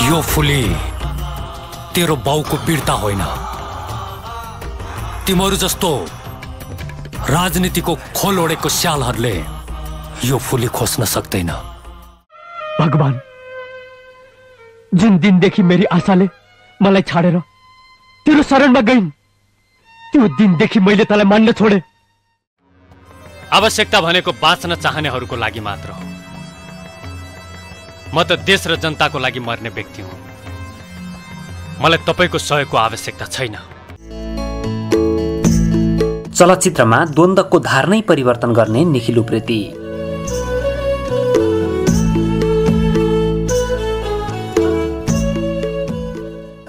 यो फुली तेरो बाउको बिर्ता होइन, तिमीहरू जस्तो राजनीतिको खोल ओडेको स्यालहरूले यो फुली खोज्न सक्दैन। भगवान, जुन दिनदेखि मेरी आशाले मलाई छाडेर तेरो शरणमा गइन्, त्यो दिनदेखि मैले तँलाई मान्न छोडे। आवश्यकता भनेको बाँच्न चाहनेहरूको लागि मात्र हो। म त देश र जनताको लागि मर्ने व्यक्ति हुँ। मलाई तपाईको सहयोगको आवश्यकता छैन। चलचित्रमा द्वन्द्वको धारणै परिवर्तन गर्ने निखिल उप्रेती।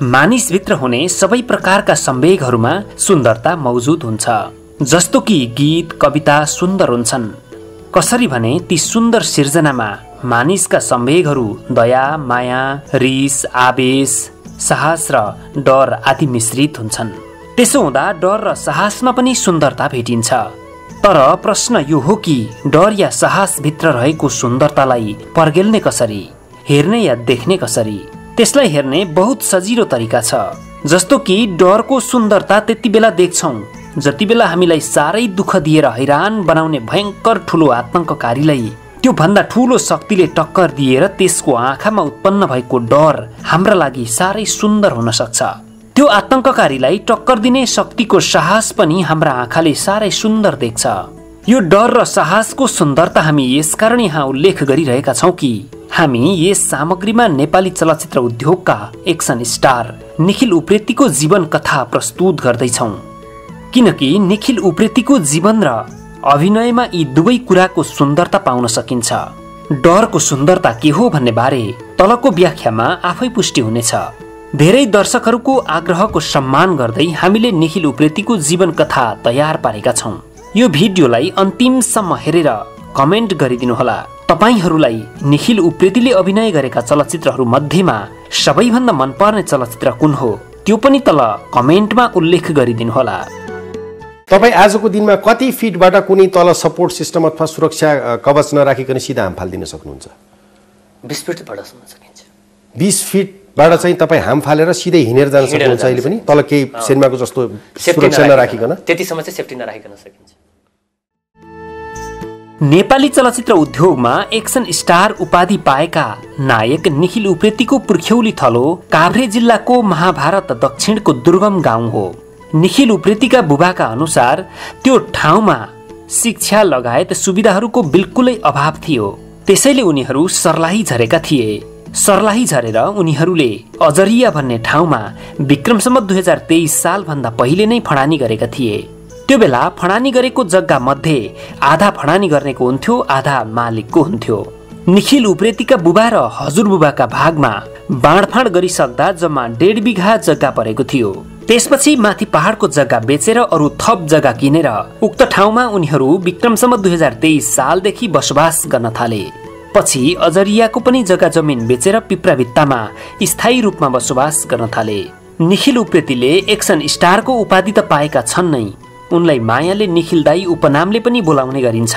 मानिसभित्र हुने सबै प्रकारका संवेगहरूमा सुन्दरता मौजुद हुन्छ। जस्तो कि गीत कविता सुन्दर हुन्छन्, कसरी भने ती सुन्दर सिर्जनामा मानिसका संवेगहरू दया माया रिस आवेश साहस र डर आदि मिश्रित हुन्छन्। त्यसो हुँदा डर र साहसमा पनि सुन्दरता भेटिन्छ। तर प्रश्न यो हो कि डर या साहस भित्र रहेको सुन्दरतालाई पर्गेल्ने कसरी, हेर्ने या देख्ने कसरी? त्यसलाई हेर्ने बहुत सजिलो तरिका छ। जस्तो कि डरको सुन्दरता त्यति बेला देख्छौं जति बेला हामीलाई साह्रै दुःख दिएर हैरान बनाउने भयंकर ठूलो आतंककारीलाई त्यो भन्दा ठूलो शक्तिले टक्कर दिएर त्यसको आँखामा उत्पन्न भएको डर हाम्रा लागि साह्रै सुन्दर हुन सक्छ। त्यो आतंककारीलाई टक्कर दिने शक्तिको साहस पनि हाम्रा आँखाले साह्रै सुन्दर देख्छ। यो डर र साहसको सुन्दरता हामी यसकारण यहाँ उल्लेख गरिरहेका छौं कि हामी यस सामग्रीमा नेपाली चलचित्र उद्योगका एक्सन स्टार निखिल उप्रेतीको जीवन कथा प्रस्तुत गर्दैछौं। किनकि निखिल उप्रेतीको जीवन र अभिनयमा यी दुवै कुराको सुन्दरता पाउन सकिन्छ। डरको सुन्दरता के हो भन्ने बारे तलको व्याख्यामा आफै पुष्टि हुनेछ। धेरै दर्शकहरूको आग्रहको सम्मान गर्दै हामीले निखिल उप्रेतीको जीवन कथा तयार पारेका छौं। यो भिडियोलाई अन्तिमसम्म हेरेर कमेन्ट गरिदिनुहोला। तपाईहरूलाई निखिल उप्रेतीले अभिनय गरेका चलचित्रहरू मध्येमा सबैभन्दा मनपर्ने चलचित्र कुन हो त्यो पनि तल कमेन्टमा उल्लेख गरिदिनुहोला। तपाई आजको दिनमा कति फिटबाट कुनै तल सपोर्ट सिस्टम अथवा सुरक्षा कवच नराखिकन सिधा हाम फाल्दिन सक्नुहुन्छ? 20 फिटबाट सम्म सकिन्छ। 20 फिटबाट चाहिँ तपाई हाम फालेर सिधै हिँडेर जान सक्नुहुन्छ अहिले पनि, तल केही सिनेमाको जस्तो सुरक्षा नराखिकन? त्यतिसम्म चाहिँ सेफ्टी नराखिकन सकिन्छ। नेपाली चलचित्र उद्योगमा एक्सन स्टार उपाधि पाएका नायक निखिल उप्रेतीको पुर्ख्यौली थलो काभ्रे जिल्लाको महाभारत दक्षिणको दुर्गम गाउँ हो। निखिल उप्रेतीका बुबाका अनुसार त्यो ठाउँमा शिक्षा लगायत सुविधाहरूको बिल्कुलै अभाव थियो। त्यसैले उनीहरू सर्लाही झरेका थिए। सर्लाही झरेर उनीहरूले अजरिया भन्ने ठाउँमा विक्रमसम्म 2023 साल भन्दा पहिले नै फडानी गरेका थिए। त्यो बेला फडानी गरेको जग्गा मध्ये आधा फडानी गर्नेको हुन्थ्यो, आधा मालिकको हुन्थ्यो। निखिल उप्रेतीका बुबा र हजुरबुबाका भागमा बाँडफाँड गरिसक्दा जम्मा 1.5 बिघा जग्गा परेको थियो। त्यसपछि माथि पहाडको जग्गा बेचेर अरू थप जग्गा किनेर उक्त ठाउँमा उनीहरू विक्रमसम्म 2023 सालदेखि बसोबास गर्न थाले। पछि अजरियाको पनि जग्गा जमिन बेचेर पिप्राभित्तामा स्थायी रूपमा बसोबास गर्न थाले। निखिल उप्रेतीले एक्सन स्टारको उपाधि त पाएका छन् नै, उनलाई मायाले निखिल दाई उपनामले पनि बोलाउने गरिन्छ।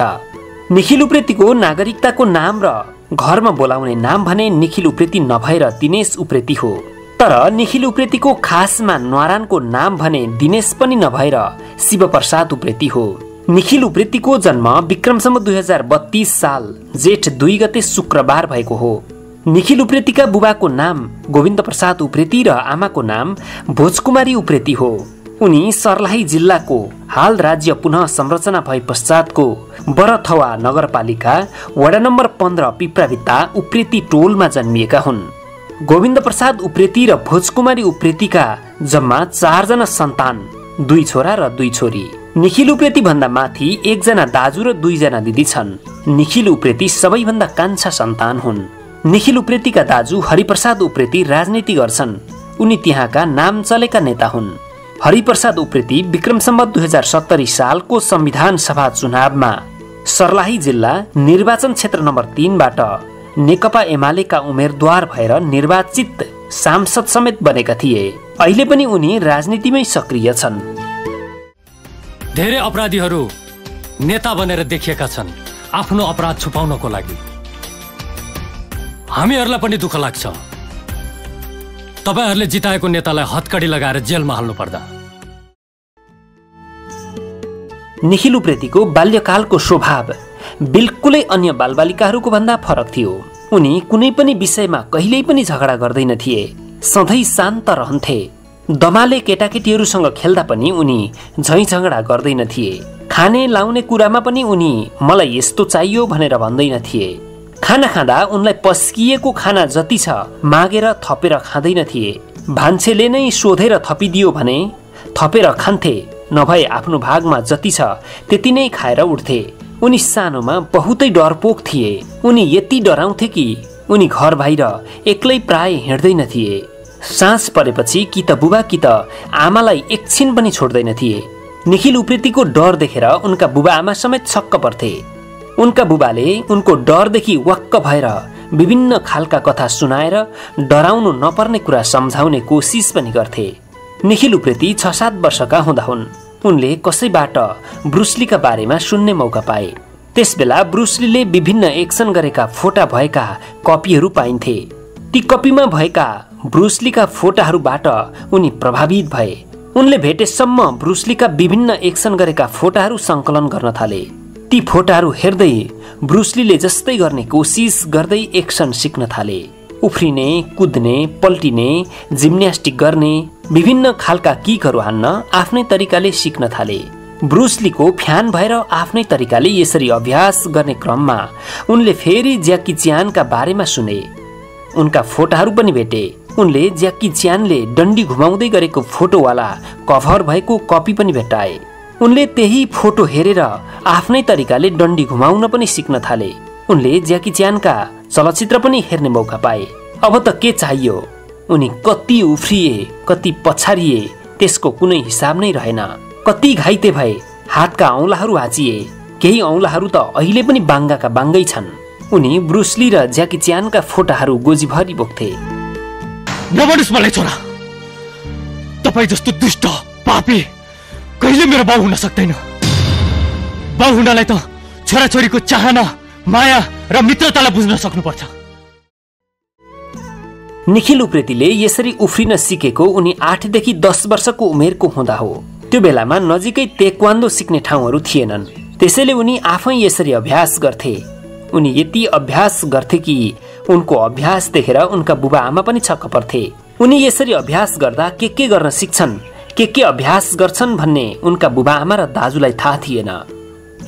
निखिल उप्रेतीको नागरिकताको नाम र घरमा बोलाउने नाम भने निखिल उप्रेती नभएर दिनेश उप्रेती हो। तर निखिल उप्रेतीको खासमा न्वारानको नाम भने दिनेश पनि नभएर शिवप्रसाद उप्रेती हो। निखिल उप्रेतीको जन्म विक्रमसम्म 2032 साल जेठ 2 गते शुक्रबार भएको हो। निखिल उप्रेतीका बुबाको नाम गोविन्द प्रसाद उप्रेती र आमाको नाम भोजकुमारी उप्रेती हो। उनी सर्लाही जिल्लाको हाल राज्य पुनः संरचना भए पश्चातको बरथवा नगरपालिका वडा नम्बर 15 पिप्राभित्ता उप्रेती टोलमा जन्मिएका हुन्। गोविन्द प्रसाद उप्रेती र भोजकुमारी उप्रेतीका जम्मा 4 जना सन्तान, 2 छोरा र 2 छोरी। निखिल उप्रेती भन्दा माथि 1 जना दाजु र 2 जना दिदी छन्। निखिल उप्रेती सबैभन्दा कान्छा सन्तान हुन्। निखिल उप्रेतीका दाजु हरिप्रसाद उप्रेती राजनीति गर्छन्। उनी त्यहाँका नाम चलेका नेता हुन्। हरिप्रसाद उप्रेती विक्रमसम्म 2070 सालको संविधान सभा चुनावमा सर्लाही जिल्ला निर्वाचन क्षेत्र नम्बर 3 बाट नेकपा एमालेका उम्मेदवार भएर निर्वाचित सांसद समेत बनेका थिए। अहिले पनि उनी राजनीतिमै सक्रिय छन्। धेरै अपराधीहरू नेता बनेर देखिएका छन् आफ्नो अपराध छुपाउनको लागि। हामीहरूलाई पनि दुःख लाग्छ। तपाईहरुले जिताएको नेतालाई हतकडी लगाएर जेलमा हाल्नु पर्दा। निखिल उप्रेतीको बाल्यकालको स्वभाव बिल्कुलै अन्य बालबालिकाहरूको भन्दा फरक थियो। उनी कुनै पनि विषयमा कहिल्यै पनि झगडा गर्दैन थिए, सधैँ शान्त रहन्थे। दमाले केटाकेटीहरूसँग खेल्दा पनि उनी झैँ झगडा गर्दैन थिए। खाने लाउने कुरामा पनि उनी मलाई यस्तो चाहियो भनेर भन्दैन थिए। खाना खाँदा उनलाई पस्किएको खाना जति छ मागेर थपेर खाँदैन थिए। भान्सेले नै सोधेर थपिदियो भने थपेर खान्थे, नभए आफ्नो भागमा जति छ त्यति नै खाएर उठ्थे। उनी सानोमा बहुतै डरपोक थिए। उनी यति डराउँथे कि उनी घर बाहिर एक्लै प्राय हिँड्दैन थिए। साँझ परेपछि कि त बुबा कि त आमालाई एकछिन पनि छोड्दैन थिए। निखिल उप्रेतीको डर देखेर उनका बुबा आमा समेत छक्क पर्थे। उनका बुबाले उनको डरदेखि वाक्क भएर विभिन्न खालका कथा सुनाएर डराउनु नपर्ने कुरा सम्झाउने कोसिस पनि गर्थे। निखिल उप्रेती 6-7 वर्षका हुँदा हुन् उनले कसैबाट ब्रुसलीका बारेमा सुन्ने मौका पाए। त्यसबेला ब्रुसलीले विभिन्न एक्सन गरेका फोटा भएका कपीहरू पाइन्थे। ती कपीमा भएका ब्रुसलीका फोटाहरूबाट उनी प्रभावित भए। उनले भेटेसम्म ब्रुसलीका विभिन्न एक्सन गरेका फोटाहरू संकलन गर्न थाले। ती फोटाहरू हेर्दै ब्रुसलीले जस्तै गर्ने कोसिस गर्दै एक्सन सिक्न थाले। उफ्रिने, कुद्ने, पल्टिने, जिम्न्यास्टिक गर्ने, विभिन्न खालका किकहरू हान्न आफ्नै तरिकाले सिक्न थाले। ब्रुसलीको फ्यान भएर आफ्नै तरिकाले यसरी अभ्यास गर्ने क्रममा उनले फेरि ज्याकी च्यानका बारेमा सुने। उनका फोटाहरू पनि भेटे। उनले ज्याकी च्यानले डन्डी घुमाउँदै गरेको फोटोवाला कभर भएको कपी पनि भेटाए। उनले त्यही फोटो हेरेर आफ्नै तरिकाले डन्डी घुमाउन पनि सिक्न थाले। उनले ज्याकी च्यानका चलचित्र पनि हेर्ने मौका पाए। अब त के चाहियो? उनी कति उफ्रिए, कति पछारिए, त्यसको कुनै हिसाब नै रहेन। कति घाइते भए, हातका औंलाहरू आचिए, केही औंलाहरू त अहिले पनि बाङ्गाका बाङ्गै छन्। उनी ब्रुसली र ज्याकी च्यानका फोटाहरू गोजीभरि बोक्थे। नभनुस् मलाई छोरा, तपाईँ जस्तो दुष्ट पापी कहिले मेरो बाउ हुन सक्दैन। बाउ हुनलाई त छोराछोरीको चाहना, माया र मित्रतालाई बुझ्न सक्नुपर्छ। निखिल उप्रेतीले यसरी उफ्रिन सिकेको उनी 8 देखि 10 वर्षको उमेरको हुँदा हो। त्यो बेलामा नजिकै तेक्वान्दो सिक्ने ठाउँहरू थिएनन्। त्यसैले उनी आफै यसरी अभ्यास गर्थे। उनी यति अभ्यास गर्थे कि उनको अभ्यास देखेर उनका बुबा आमा पनि छक्क पर्थे। उनी यसरी अभ्यास गर्दा के गर्न सिक्छन्, के अभ्यास गर्छन् भन्ने उनका बुबा आमा र दाजुलाई थाहा थिएन।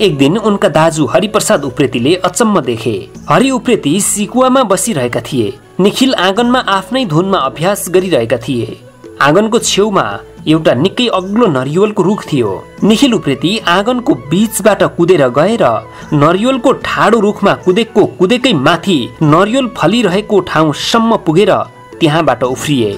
एक दिन उनका दाजु हरिप्रसाद उप्रेतीले अचम्म देखे। हरि उप्रेती सिकुवामा बसिरहेका थिए। निखिल आँगनमा आफ्नै धुनमा अभ्यास गरिरहेका थिए। आँगनको छेउमा एउटा निकै अग्लो नरिवलको रुख थियो। निखिल उप्रेती आँगनको बीचबाट कुदेर गएर नरिवलको ठाडो रुखमा कुदेकै माथि नरिवल फलिरहेको ठाउँसम्म पुगेर त्यहाँबाट उफ्रिए।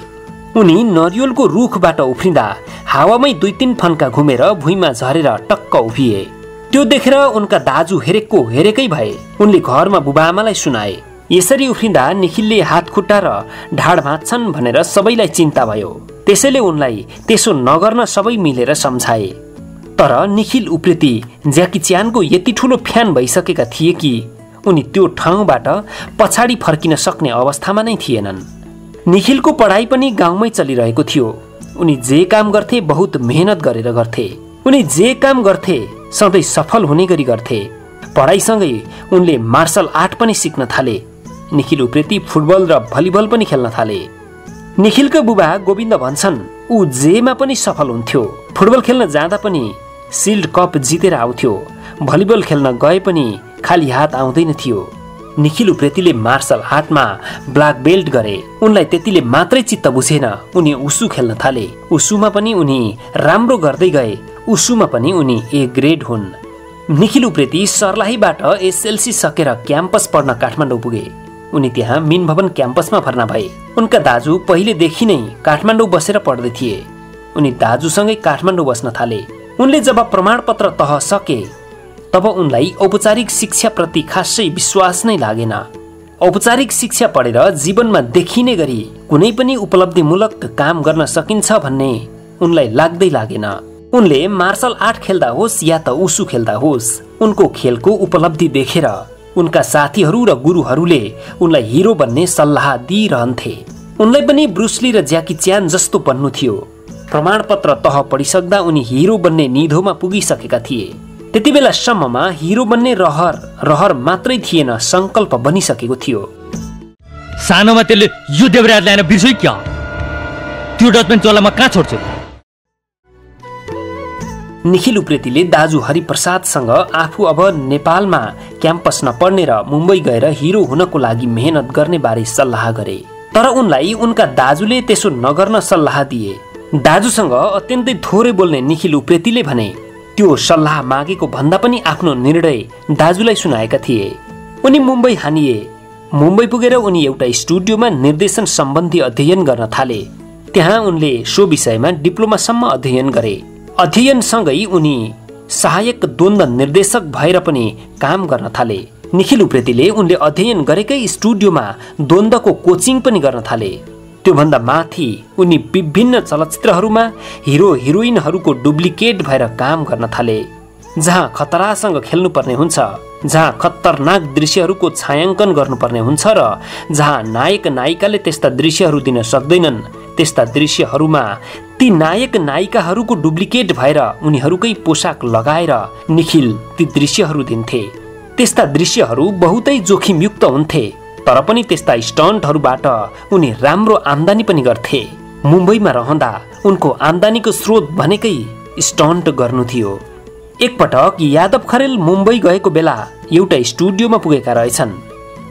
उनी नरिवलको रुखबाट उफ्रिँदा हावामै 2-3 फन्का घुमेर भुइँमा झरेर टक्क उभिए। त्यो देखेर उनका दाजु हेरेकै भए। उनले घरमा बुबाआमालाई सुनाए। यसरी उफ्रिँदा निखिलले हात खुट्टा र ढाड भाँच्छन् भनेर सबैलाई चिन्ता भयो। त्यसैले उनलाई त्यसो नगर्न सबै मिलेर सम्झाए। तर निखिल उप्रेती ज्याकी च्यानको यति ठुलो फ्यान भइसकेका थिए कि उनी त्यो ठाउँबाट पछाडि फर्किन सक्ने अवस्थामा नै थिएनन्। निखिलको पढाइ पनि गाउँमै चलिरहेको थियो। उनी जे काम गर्थे बहुत मेहनत गरेर गर्थे। उनी जे काम गर्थे सधैँ सफल हुने गरी गर्थे। पढाइसँगै उनले मार्शल आर्ट पनि सिक्न थाले। निखिल उप्रेती फुटबल र भलिबल पनि खेल्न थाले। निखिलका बुबा गोविन्द भन्छन् ऊ जेमा पनि सफल हुन्थ्यो। फुटबल खेल्न जाँदा पनि सिल्ड कप जितेर आउँथ्यो। भलिबल खेल्न गए पनि खाली हात आउँदैन थियो। निखिल उप्रेतीले मार्शल आर्टमा ब्ल्याक बेल्ट गरे। उनलाई त्यतिले मात्रै चित्त बुझेन। उनी उसु खेल्न थाले। उसुमा पनि उनी राम्रो गर्दै गए। उसुमा पनि उनी ए ग्रेड हुन्। निखिल उप्रेती सर्लाहीबाट एसएलसी सकेर क्याम्पस पढ्न काठमाडौँ पुगे। उनी त्यहाँ मिन भवन क्याम्पसमा भर्ना भए। उनका दाजु पहिलेदेखि नै काठमाडौँ बसेर पढ्दै थिए। उनी दाजुसँगै काठमाडौँ बस्न थाले। उनले जब प्रमाणपत्र तह सके तब उनलाई औपचारिक शिक्षाप्रति खासै विश्वास नै लागेन। औपचारिक शिक्षा पढेर जीवनमा देखिने गरी कुनै पनि उपलब्धिमूलक काम गर्न सकिन्छ भन्ने उनलाई लाग्दै लागेन। उनले मार्शल आर्ट खेल्दा होस् या त उसु खेल्दा होस्, उनको खेलको उपलब्धि देखेर उनका साथीहरू र गुरुहरूले उनलाई हिरो बन्ने सल्लाह दिइरहन्थे। उनलाई पनि ब्रुसली र ज्याकी च्यान जस्तो बन्नु थियो। प्रमाणपत्र तह पढिसक्दा उनी हिरो बन्ने निधोमा पुगिसकेका थिए। त्यति बेलासम्ममा हिरो बन्ने रहर मात्रै थिएन, संकल्प बनिसकेको थियो। सानोमा त्यसले यो देवराज ल्याएर बिर्सै क्या? त्यो डचम्यान चोलामा कहाँ छोड्छु? निखिल उप्रेतीले दाजु हरिप्रसादसँग आफू अब नेपालमा क्याम्पस नपढ्ने र मुम्बई गएर हिरो हुनको लागि मेहनत गर्ने बारे सल्लाह गरे। तर उनलाई उनका दाजुले त्यसो नगर्न सल्लाह दिए। दाजुसँग अत्यन्तै थोरै बोल्ने निखिल उप्रेतीले भने त्यो सल्लाह मागेको भन्दा पनि आफ्नो निर्णय दाजुलाई सुनाएका थिए। उनी मुम्बई हानिए। मुम्बई पुगेर उनी एउटा स्टुडियोमा निर्देशन सम्बन्धी अध्ययन गर्न थाले। त्यहाँ उनले सो विषयमा डिप्लोमासम्म अध्ययन गरे। अध्ययनसँगै उनी सहायक द्वन्द निर्देशक भएर पनि काम गर्न थाले। निखिल उप्रेतीले उनले अध्ययन गरेकै स्टुडियोमा द्वन्द्वको कोचिङ पनि गर्न थाले। त्योभन्दा माथि उनी विभिन्न चलचित्रहरूमा हिरो हिरोइनहरूको डुप्लिकेट भएर काम गर्न थाले। जहाँ खतरासँग खेल्नुपर्ने हुन्छ, जहाँ खतरनाक दृश्यहरूको छायाङ्कन गर्नुपर्ने हुन्छ र जहाँ नायक नायिकाले त्यस्ता दृश्यहरू दिन सक्दैनन्, त्यस्ता दृश्यहरूमा ती नायक नायिकाहरूको डुप्लिकेट भएर उनीहरूकै पोसाक लगाएर निखिल ती दृश्यहरू दिन्थे। त्यस्ता दृश्यहरू बहुतै जोखिमयुक्त हुन्थे, तर पनि त्यस्ता स्टन्टहरूबाट उनी राम्रो आम्दानी पनि गर्थे। मुम्बईमा रहँदा उनको आम्दानीको स्रोत भनेकै स्टन्ट गर्नु थियो। एकपटक यादव खरेल मुम्बई गएको बेला एउटा स्टुडियोमा पुगेका रहेछन्।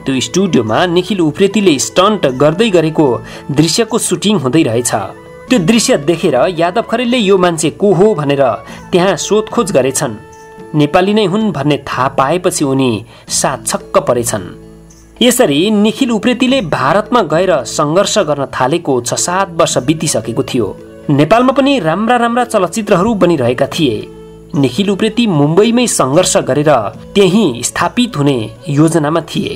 त्यो स्टुडियोमा निखिल उप्रेतीले स्टन्ट गर्दै गरेको दृश्यको सुटिङ हुँदै रहेछ। त्यो दृश्य देखेर यादव खरेलले यो मान्छे को हो भनेर त्यहाँ सोधखोज गरेछन्। नेपाली नै हुन् भन्ने थाहा पाएपछि उनी सात छक्क परेछन्। यसरी निखिल उप्रेतीले भारतमा गएर सङ्घर्ष गर्न थालेको 6-7 वर्ष बितिसकेको थियो। नेपालमा पनि राम्रा राम्रा चलचित्रहरू बनिरहेका थिए। निखिल उप्रेती मुम्बईमै सङ्घर्ष गरेर त्यही स्थापित हुने योजनामा थिए।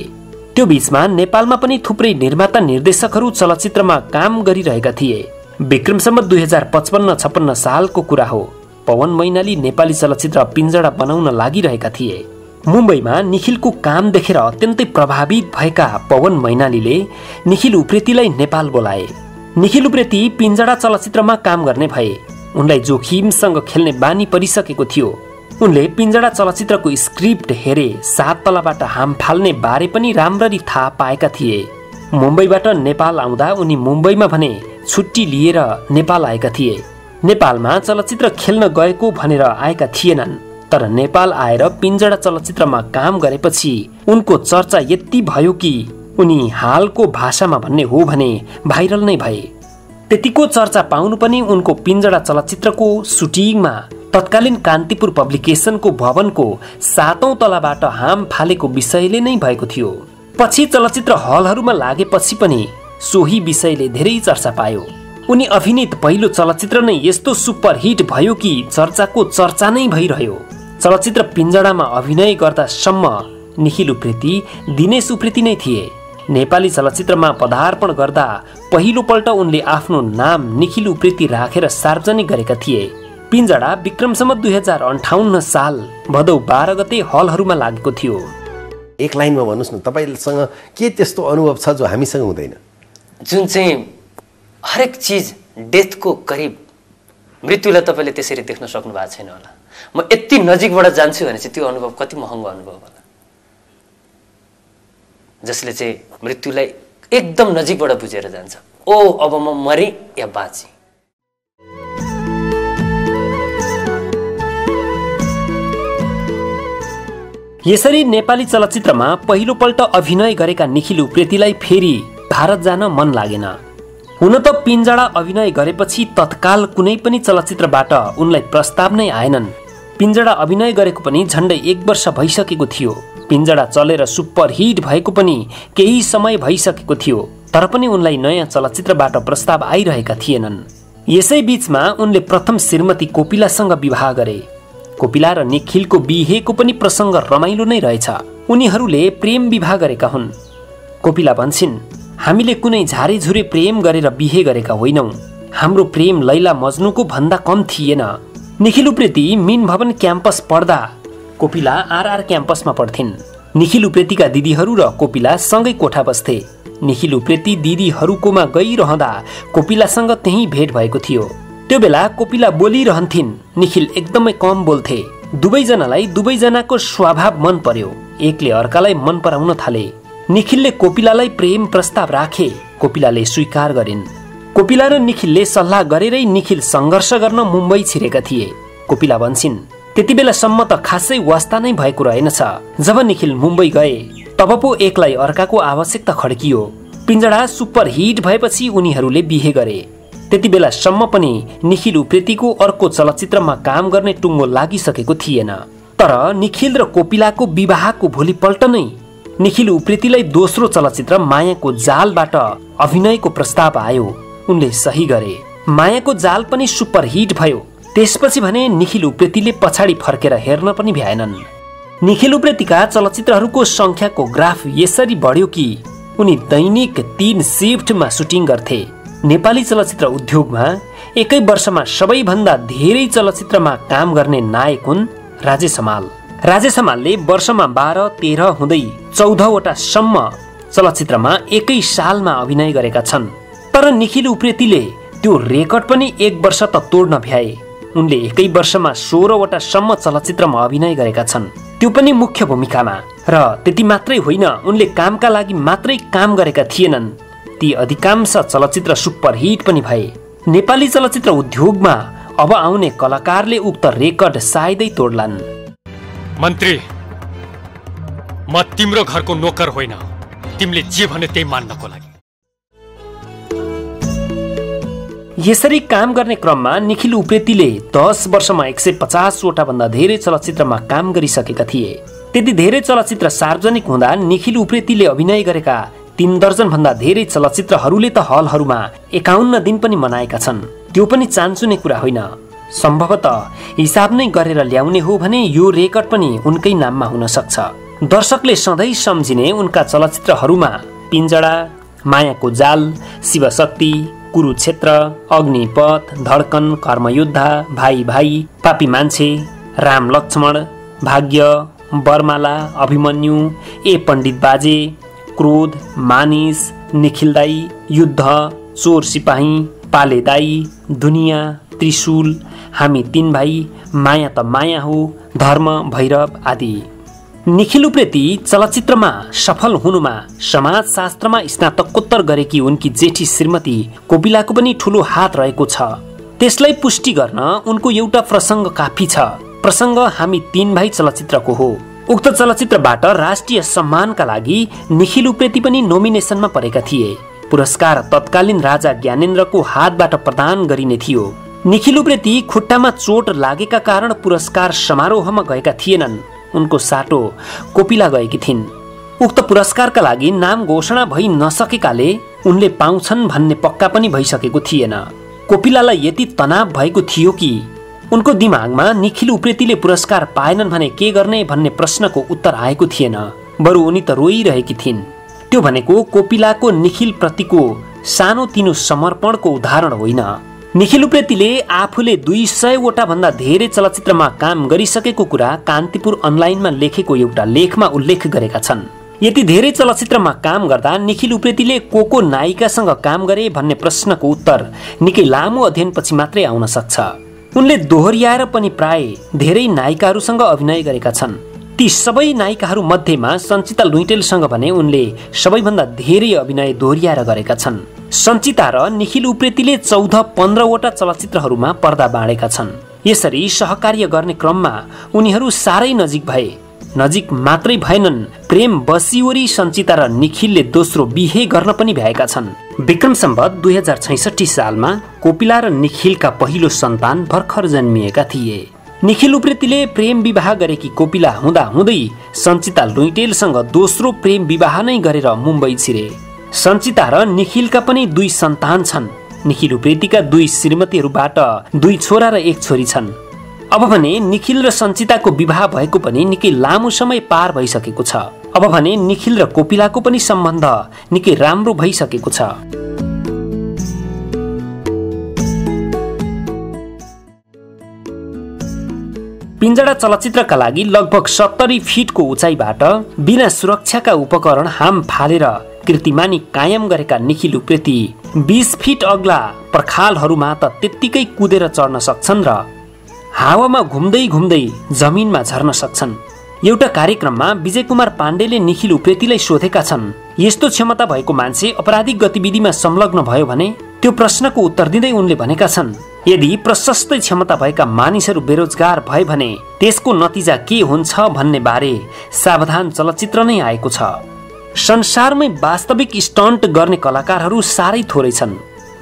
त्यो बीचमा नेपालमा पनि थुप्रै निर्माता निर्देशकहरू चलचित्रमा काम गरिरहेका थिए। विक्रम सम्वत 2055-56 सालको कुरा हो। पवन मैनाली नेपाली चलचित्र पिञ्जडा बनाउन लागिरहेका थिए। मुम्बईमा निखिलको काम देखेर अत्यन्तै प्रभावित भएका पवन मैनालीले निखिल उप्रेतीलाई नेपाल बोलाए। निखिल उप्रेती पिञ्जडा चलचित्रमा काम गर्ने भए। उनलाई जोखिमसँग खेल्ने बानी परिसकेको थियो। उनले पिञ्जडा चलचित्रको स्क्रिप्ट हेरे, 7 तलाबाट हाम फाल्ने बारे पनि राम्ररी थाहा पाएका थिए। मुम्बईबाट नेपाल आउँदा उनी मुम्बईमा भने छुट्टी लिएर नेपाल आएका थिए। नेपालमा चलचित्र खेल्न गएको भनेर आएका थिएनन्, तर नेपाल आएर पिञ्जडा चलचित्रमा काम गरेपछि उनको चर्चा यति भयो कि उनी हालको भाषामा भन्ने हो भने भाइरल नै भए। त्यतिको चर्चा पाउनु पनि उनको पिञ्जडा चलचित्रको सुटिङमा तत्कालीन कान्तिपुर पब्लिकेसनको भवनको 7औं तलाबाट हाम फालेको विषयले नै भएको थियो। पछि चलचित्र हलहरूमा लागेपछि पनि सोही विषयले धेरै चर्चा पायो। उनी अभिनीत पहिलो चलचित्र नै यस्तो सुपरहिट भयो कि चर्चाको चर्चा नै भइरह्यो। चलचित्र पिञ्जडामा अभिनय गर्दासम्म निखिल उप्रेती दिनेश उप्रेती नै थिए। नेपाली चलचित्रमा पदार्पण गर्दा पहिलोपल्ट उनले आफ्नो नाम निखिल उप्रेती राखेर सार्वजनिक गरेका थिए। पिञ्जडा विक्रम सम्वत 2058 साल भदौ 12 गते हलहरूमा लागेको थियो। एक लाइनमा भन्नुहोस् न, तपाईसँग के त्यस्तो अनुभव छ जो हामीसँग हुँदैन? जुन चाहिँ हरेक चिज डेथको करिब, मृत्युलाई तपाईँले त्यसरी देख्न सक्नु भएको छैन होला। म यति नजिकबाट जान्छु भने चाहिँ त्यो अनुभव कति महँगो अनुभव होला, जसले चाहिँ मृत्युलाई एकदम नजिकबाट बुझेर जान्छ। ओ अब म मरेँ या बाँचेँ। यसरी नेपाली चलचित्रमा पहिलोपल्ट अभिनय गरेका निखिल उप्रेतीलाई फेरि भारत जान मन लागेन। हुन त पिञ्जडा अभिनय गरेपछि तत्काल कुनै पनि चलचित्रबाट उनलाई प्रस्ताव नै आएनन्। पिञ्जडा अभिनय गरेको पनि झन्डै 1 वर्ष भइसकेको थियो। पिञ्जडा चलेर सुपरहिट भएको पनि केही समय भइसकेको थियो, तर पनि उनलाई नयाँ चलचित्रबाट प्रस्ताव आइरहेका थिएनन्। यसै बीचमा उनले प्रथम श्रीमती कोपिलासँग विवाह गरे। कोपिला र निखिलको बिहेको पनि प्रसङ्ग रमाइलो नै रहेछ। उनीहरूले प्रेम विवाह गरेका हुन्। कोपिला भन्छन्, हामीले कुनै झारेझुरे प्रेम गरेर बिहे गरेका होइनौं। हाम्रो प्रेम लैला मज्नुको भन्दा कम थिएन। निखिल उप्रेती मिन भवन क्याम्पस पढ्दा कोपिला आरआर क्याम्पसमा पढ्थिन्। निखिल उप्रेतीका दिदीहरू र कोपिला सँगै कोठा बस्थे। निखिल उप्रेती दिदीहरूकोमा गइरहँदा कोपिलासँग त्यही भेट भएको थियो। त्यो बेला कोपिला बोलिरहन्थिन्, निखिल एकदमै कम बोल्थे। दुवैजनालाई दुवैजनाको स्वभाव मन पर्यो, एकले अर्कालाई मन पराउन थाले। निखिलले कोपिलालाई प्रेम प्रस्ताव राखे, कोपिलाले स्वीकार गरिन्। कोपिला र निखिलले सल्लाह गरेरै निखिल सङ्घर्ष गर्न मुम्बई छिरेका थिए। कोपिला भन्छन्, त्यति बेलासम्म त खासै वास्ता नै भएको रहेनछ। जब निखिल मुम्बई गए तब पो एकलाई अर्काको आवश्यकता खड्कियो। पिञ्जडा सुपर हिट भएपछि उनीहरूले बिहे गरे। त्यति बेलासम्म पनि निखिल उप्रेतीको अर्को चलचित्रमा काम गर्ने टुङ्गो लागिसकेको थिएन। तर निखिल र कोपिलाको विवाहको भोलिपल्ट नै निखिल उप्रेतीलाई दोस्रो चलचित्र मायाको जालबाट अभिनयको प्रस्ताव आयो। उनले सही गरे। मायाको जाल पनि सुपर हिट भयो। त्यसपछि भने निखिल उप्रेतीले पछाडि फर्केर हेर्न पनि भ्याएनन्। निखिल उप्रेतीका चलचित्रहरूको संख्याको ग्राफ यसरी बढ्यो कि उनी दैनिक 3 शिफ्टमा सुटिङ गर्थे। नेपाली चलचित्र उद्योगमा एकै वर्षमा सबैभन्दा धेरै चलचित्रमा काम गर्ने नायक हुन् राजेश हमाल। राजेश हमालले वर्षमा 12-13 हुँदै 14वटा सम्म चलचित्रमा एकै सालमा अभिनय गरेका छन्। तर निखिल उप्रेतीले त्यो रेकर्ड पनि एक वर्ष त तोड्न भ्याए। उनले एकै वर्षमा 16वटा सम्म चलचित्रमा अभिनय गरेका छन्, त्यो पनि मुख्य भूमिकामा। र त्यति मात्रै होइन, उनले कामका लागि मात्रै काम गरेका थिएनन्, ती अधिकांश चलचित्र सुपर हिट पनि भए। नेपाली चलचित्र उद्योगमा अब आउने कलाकारले उक्त रेकर्ड सायदै तोड्लान्। मन्त्री, म तिम्रो घरको नोकर होइन, तिमीले जे भने त्यही मान्नको लागि। यसरी काम गर्ने क्रममा निखिल उप्रेतीले 10 वर्षमा 150वटा भन्दा धेरै चलचित्रमा काम गरिसकेका थिए। त्यति धेरै चलचित्र सार्वजनिक हुँदा निखिल उप्रेतीले अभिनय गरेका 3 दर्जन भन्दा धेरै चलचित्रहरूले त हलहरूमा 51 दिन पनि मनाएका छन्। त्यो पनि चान्चुने कुरा होइन। सम्भवतः हिसाब नै गरेर ल्याउने हो भने यो रेकर्ड पनि उनकै नाममा हुन सक्छ। दर्शकले सधैँ सम्झिने उनका चलचित्रहरूमा पिञ्जडा, मायाको जाल, शिवशक्ति, कुरुक्षेत्र, अग्निपथ, धड्कन, कर्मयोद्धा, भाइ भाइ, पापी मान्छे, राम लक्ष्मण, भाग्य, बरमाला, अभिमन्यु, ए पण्डित बाजे, क्रोध, मानिस, निखिल दाई, युद्ध, चोर सिपाही, पाले दाई, दुनियाँ, त्रिशूल, हामी 3 भाइ, माया त माया हो, धर्म, भैरव आदि। निखिल उप्रेती चलचित्रमा सफल हुनुमा समाजशास्त्रमा स्नातकोत्तर गरेकी उनकी जेठी श्रीमती कोपिलाको पनि ठूलो हात रहेको छ। त्यसलाई पुष्टि गर्न उनको एउटा प्रसङ्ग काफी छ। प्रसङ्ग हामी 3 भाइ चलचित्रको हो। उक्त चलचित्रबाट राष्ट्रिय सम्मानका लागि निखिल उप्रेती पनि नोमिनेसनमा परेका थिए। पुरस्कार तत्कालीन राजा ज्ञानेन्द्रको हातबाट प्रदान गरिने थियो। निखिल उप्रेती खुट्टामा चोट लागेका कारण पुरस्कार समारोहमा गएका थिएनन्। उनको साटो कोपिला गएकी थिइन्। उक्त पुरस्कारका लागि नाम घोषणा भइ नसकेकाले उनले पाउँछन् भन्ने पक्का पनि भइसकेको थिएन। कोपिलालाई यति तनाव भएको थियो कि उनको दिमागमा निखिल उप्रेतीले पुरस्कार पाएनन् भने के गर्ने भन्ने प्रश्नको उत्तर आएको थिएन। बरु उनी त रोइरहेकी थिइन्। त्यो भनेको कोपिलाको निखिल प्रतिको सानोतिनो समर्पणको उदाहरण होइन। निखिल उप्रेतीले आफूले 200वटा भन्दा धेरै चलचित्रमा काम गरिसकेको कुरा कान्तिपुर अनलाइनमा लेखेको एउटा लेखमा उल्लेख गरेका छन्। यति धेरै चलचित्रमा काम गर्दा निखिल उप्रेतीले को नायिकासँग काम गरे भन्ने प्रश्नको उत्तर निकै लामो अध्ययनपछि मात्रै आउन सक्छ। उनले दोहोर्याएर पनि प्राय धेरै नायिकाहरूसँग अभिनय गरेका छन्। ती सबै नायिकाहरू मध्येमा सञ्चिता लुइटेलसँग भने उनले सबैभन्दा धेरै अभिनय दोहोर्याएर गरेका छन्। सञ्चिता र निखिल उप्रेतीले 14-15वटा चलचित्रहरूमा पर्दा बाँडेका छन्। यसरी सहकार्य गर्ने क्रममा उनीहरू साह्रै नजिक भए। नजिक मात्रै भएनन्, प्रेम बसिवरी सञ्चिता र निखिलले दोस्रो बिहे गर्न पनि भएका छन्। विक्रम सम्वत 2066 सालमा कोपिला र निखिलका पहिलो सन्तान भर्खर जन्मिएका थिए। निखिल उप्रेतीले प्रेम विवाह गरेकी कोपिला हुँदा हुँदै सञ्चिता लुइटेलसँग दोस्रो प्रेम विवाह नै गरेर मुम्बई छिरे। सञ्चिता र निखिलका पनि 2 सन्तान छन्। निखिल उप्रेतीका 2 श्रीमतीहरूबाट 2 छोरा र 1 छोरी छन्। अब भने निखिल र सञ्चिताको विवाह भएको पनि निकै लामो समय पार भइसकेको छ। अब भने निखिल र कोपिलाको पनि सम्बन्ध निकै राम्रो भइसकेको छ। पिञ्जडा चलचित्रका लागि लगभग 70 फिटको उचाइबाट बिना सुरक्षाका उपकरण हाम फालेर कीर्तिमानी कायम गरेका निखिल उप्रेती 20 फिट अग्ला पर्खालहरूमा त त्यत्तिकै कुदेर चढ्न सक्छन् र हावामा घुम्दै घुम्दै जमिनमा झर्न सक्छन्। एउटा कार्यक्रममा विजय कुमार पाण्डेले निखिल उप्रेतीलाई सोधेका छन्, यस्तो क्षमता भएको मान्छे अपराधिक गतिविधिमा संलग्न भयो भने? त्यो प्रश्नको उत्तर दिँदै उनले भनेका छन्, यदि प्रशस्तै क्षमता भएका मानिसहरू बेरोजगार भए भने त्यसको नतिजा के हुन्छ भन्ने बारे सावधान चलचित्र नै आएको छ। संसारमै वास्तविक स्टन्ट गर्ने कलाकारहरू साह्रै थोरै छन्।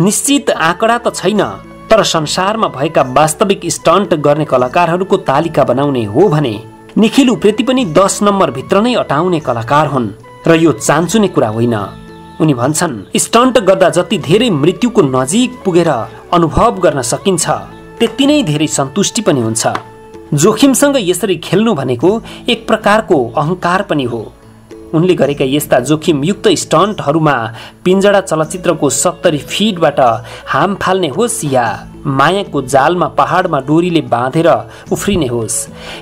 निश्चित आँकडा त छैन, तर संसारमा भएका वास्तविक स्टन्ट गर्ने कलाकारहरूको तालिका बनाउने हो भने निखिल उप्रेती पनि 10 नम्बर भित्र नै अटाउने कलाकार हुन् र यो चान्चुने कुरा होइन। उनी भन्छन्, स्टन्ट गर्दा जति धेरै मृत्युको नजिक पुगेर अनुभव गर्न सकिन्छ त्यति नै धेरै सन्तुष्टि पनि हुन्छ। जोखिमसँग यसरी खेल्नु भनेको एक प्रकारको अहंकार पनि हो। उनले गरेका यस्ता जोखिमयुक्त स्टन्टहरूमा पिञ्जडा चलचित्रको 70 फिटबाट हाम फाल्ने होस् या मायाको जालमा पहाडमा डोरीले बाँधेर उफ्रिने होस्,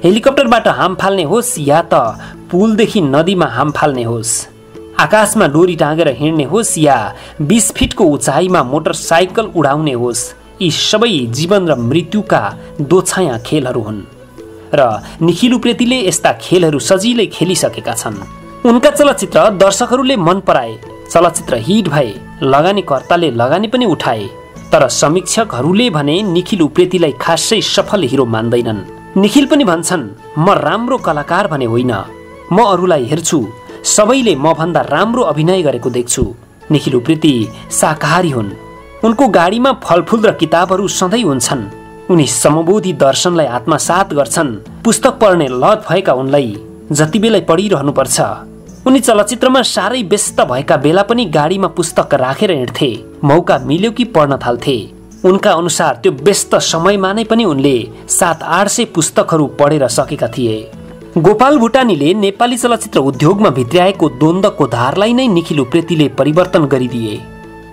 हेलिकप्टरबाट हाम फाल्ने होस् या त पुलदेखि नदीमा हाम फाल्ने होस्, आकाशमा डोरी टाँगेर हिँड्ने होस् या 20 फिटको उचाइमा मोटरसाइकल उडाउने होस्, यी सबै जीवन र मृत्युका दोछाया खेलहरू हुन् र निखिल उप्रेतीले यस्ता खेलहरू सजिलै खेलिसकेका छन्। उनका चलचित्र दर्शकहरूले मन पराए, चलचित्र हिट भए, लगानीकर्ताले लगानी पनि उठाए, तर समीक्षकहरूले भने निखिल उप्रेतीलाई खासै सफल हिरो मान्दैनन्। निखिल पनि भन्छन्, म राम्रो कलाकार भने होइन, म अरूलाई हेर्छु, सबैले म भन्दा राम्रो अभिनय गरेको देख्छु। निखिल उप्रेती शाकाहारी हुन्। उनको गाडीमा फलफुल र किताबहरू सधैँ हुन्छन्। उनी समबोधि दर्शनलाई आत्मसात गर्छन्। पुस्तक पढ्ने लत भएका उनलाई जति बेला पढिरहनु पर्छ। उनी चलचित्रमा साह्रै व्यस्त भएका बेला पनि गाडीमा पुस्तक राखेर हिँड्थे, मौका मिल्यो कि पढ्न थाल्थे। उनका अनुसार त्यो व्यस्त समयमा नै पनि उनले 700-800 पुस्तकहरू पढेर सकेका थिए। गोपाल भुटानीले नेपाली चलचित्र उद्योगमा भित्र्याएको द्वन्द्वको धारलाई नै निखिल उप्रेतीले परिवर्तन गरिदिए।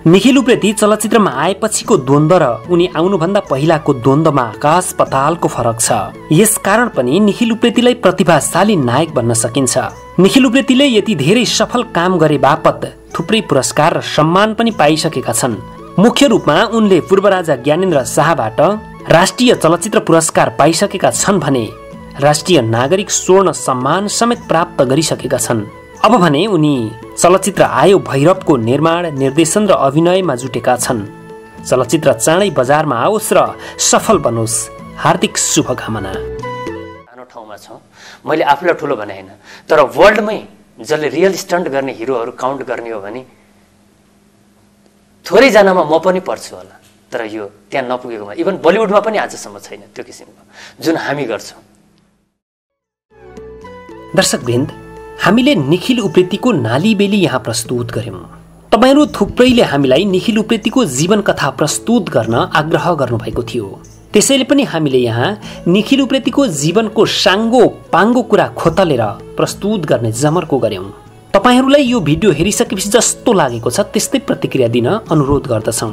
निखिल उप्रेती चलचित्रमा आएपछिको द्वन्द्व र उनी आउनुभन्दा पहिलाको द्वन्द्वमा आकाश पतालको फरक छ। यसकारण पनि निखिल उप्रेतीलाई प्रतिभाशाली नायक भन्न सकिन्छ। निखिल उप्रेतीले यति धेरै सफल काम गरे बापत थुप्रै पुरस्कार र सम्मान पनि पाइसकेका छन्। मुख्य रूपमा उनले पूर्वराजा ज्ञानेन्द्र शाहबाट राष्ट्रिय चलचित्र पुरस्कार पाइसकेका छन् भने राष्ट्रिय नागरिक स्वर्ण सम्मान समेत प्राप्त गरिसकेका छन्। अब भने उनी चलचित्र आयो भैरवको निर्माण, निर्देशन र अभिनयमा जुटेका छन्। चलचित्र चाँडै बजारमा आओस् र सफल बनोस्। हार्दिक शुभकामना। सानो ठाउँमा छौँ, मैले आफूलाई ठुलो भने होइन, तर वर्ल्डमै जसले रियल स्टन्ट गर्ने हिरोहरू काउन्ट गर्ने हो भने थोरैजनामा म पनि पर्छु होला, तर यो त्यहाँ नपुगेकोमा इभन बलिउडमा पनि आजसम्म छैन त्यो किसिमको जुन हामी गर्छौँ। दर्शकवृन्द, हामीले निखिल उप्रेतीको नालीबेली यहाँ प्रस्तुत गर्यौं। तपाईहरू थुप्रैले हामीलाई निखिल उप्रेतीको जीवन कथा प्रस्तुत गर्न आग्रह गर्नुभएको थियो। त्यसैले पनि हामीले यहाँ निखिल उप्रेतीको जीवनको साङ्गो पाङ्गो कुरा खोतलेर प्रस्तुत गर्ने जमर्को गर्यौं। तपाईहरूलाई यो भिडियो हेरिसकेपछि जस्तो लागेको छ त्यस्तै प्रतिक्रिया दिन अनुरोध गर्दछौं।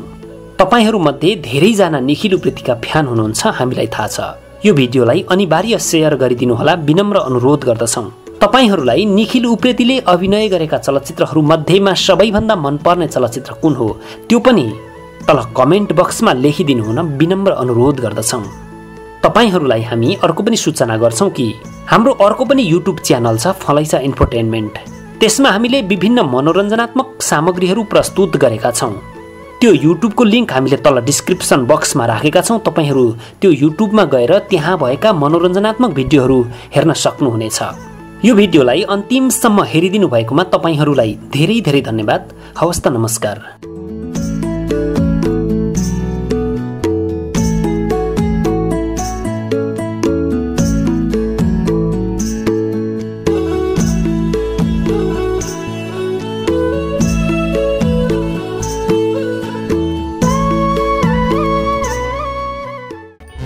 तपाईहरूमध्ये धेरैजना निखिल उप्रेतीका फ्यान हुनुहुन्छ, हामीलाई थाहा छ। यो भिडियोलाई अनिवार्य शेयर गरिदिनुहोला विनम्र अनुरोध गर्दछौं। तपाईहरूलाई निखिल उप्रेतीले अभिनय गरेका चलचित्रहरू मध्येमा सबैभन्दा मनपर्ने चलचित्र कुन हो त्यो पनि तल कमेन्ट बक्समा लेखिदिनु हुन विनम्र अनुरोध गर्दछौं। तपाईहरूलाई हामी अर्को पनि सूचना गर्छौं कि हाम्रो अर्को पनि युट्युब च्यानल छ, फलैचा इन्फोटेनमेन्ट। त्यसमा हामीले विभिन्न मनोरञ्जनात्मक सामग्रीहरू प्रस्तुत गरेका छौं। त्यो युट्युबको लिङ्क हामीले तल डिस्क्रिप्सन बक्समा राखेका छौं। तपाईहरू त्यो युट्युबमा गएर त्यहाँ भएका मनोरञ्जनात्मक भिडियोहरू हेर्न सक्नुहुनेछ। यो भिडियोलाई अन्तिमसम्म हेरिदिनु भएकोमा तपाईहरूलाई धेरै धेरै धन्यवाद। हवस् त, नमस्कार।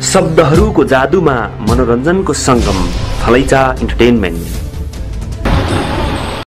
शब्दहरूको जादुमा मनोरञ्जनको सङ्गम, फलैचा इन्टरटेनमेन्ट।